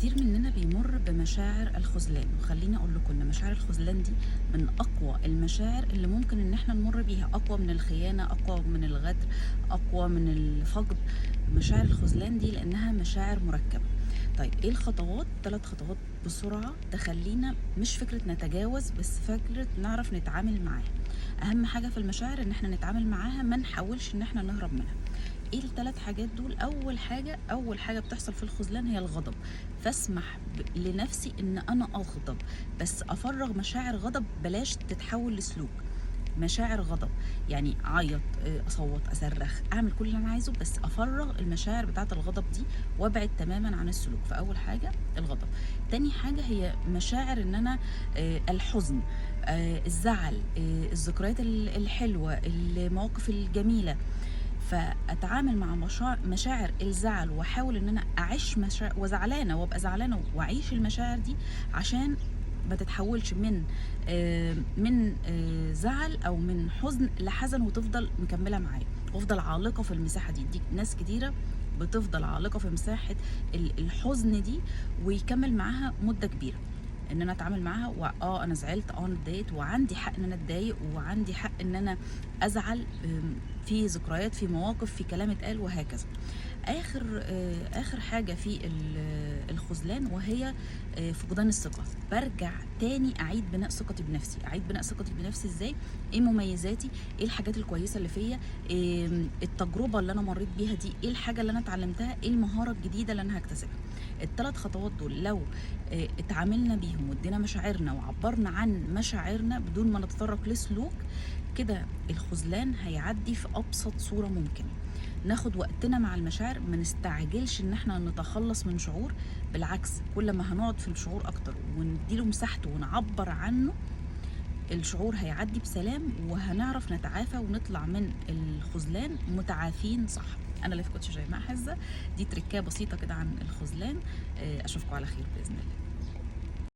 كتير مننا بيمر بمشاعر الخذلان، وخليني اقول لكم ان مشاعر الخذلان دي من اقوى المشاعر اللي ممكن ان احنا نمر بيها، اقوى من الخيانة، اقوى من الغدر، اقوى من الفقد. مشاعر الخذلان دي لانها مشاعر مركبة. طيب ايه الخطوات؟ 3 خطوات بسرعة تخلينا مش فكرة نتجاوز، بس فكرة نعرف نتعامل معاها. اهم حاجة في المشاعر ان احنا نتعامل معاها، ما نحاولش ان احنا نهرب منها. ايه ال3 حاجات دول؟ اول حاجه بتحصل في الخذلان هي الغضب. فاسمح لنفسي ان انا اغضب، بس افرغ مشاعر غضب، بلاش تتحول لسلوك. مشاعر غضب يعني اعيط، اصوت، اصرخ، اعمل كل اللي انا عايزه، بس افرغ المشاعر بتاعه الغضب دي وابعد تماما عن السلوك. فاول حاجه الغضب. تاني حاجه هي مشاعر ان انا الحزن، الزعل، الذكريات الحلوه، المواقف الجميله. فاتعامل مع مشاعر الزعل، واحاول ان انا اعيش وزعلانه وابقى زعلانه واعيش المشاعر دي، عشان ما تتحولش من زعل او من حزن لحزن وتفضل مكمله معايا وافضل عالقه في المساحه دي ناس كتيره بتفضل عالقه في مساحه الحزن دي، ويكمل معاها مده كبيره. ان انا اتعامل معاها انا زعلت، انا اتضايقت، وعندي حق ان انا اتضايق، وعندي حق ان انا ازعل، في ذكريات، في مواقف، في كلام اتقال، وهكذا. اخر حاجه في الخذلان، وهي فقدان الثقه. برجع تاني اعيد بناء ثقتي بنفسي. اعيد بناء ثقتي بنفسي ازاي؟ ايه مميزاتي؟ ايه الحاجات الكويسه اللي فيا؟ إيه التجربه اللي انا مريت بيها دي؟ ايه الحاجه اللي انا اتعلمتها؟ ايه المهاره الجديده اللي انا هكتسبها؟ ال3 خطوات دول لو اتعاملنا بيهم وادينا مشاعرنا وعبرنا عن مشاعرنا بدون ما نتطرق لسلوك، كده الخذلان هيعدي في ابسط صوره ممكنه. ناخد وقتنا مع المشاعر، ما نستعجلش ان احنا نتخلص من شعور. بالعكس، كل ما هنقعد في الشعور اكتر ونديله مساحته ونعبر عنه، الشعور هيعدي بسلام، وهنعرف نتعافى ونطلع من الخذلان متعافين. صح. انا لايف كوتش شيماء حزة. دي تركية بسيطة كده عن الخذلان. اشوفكم على خير باذن الله.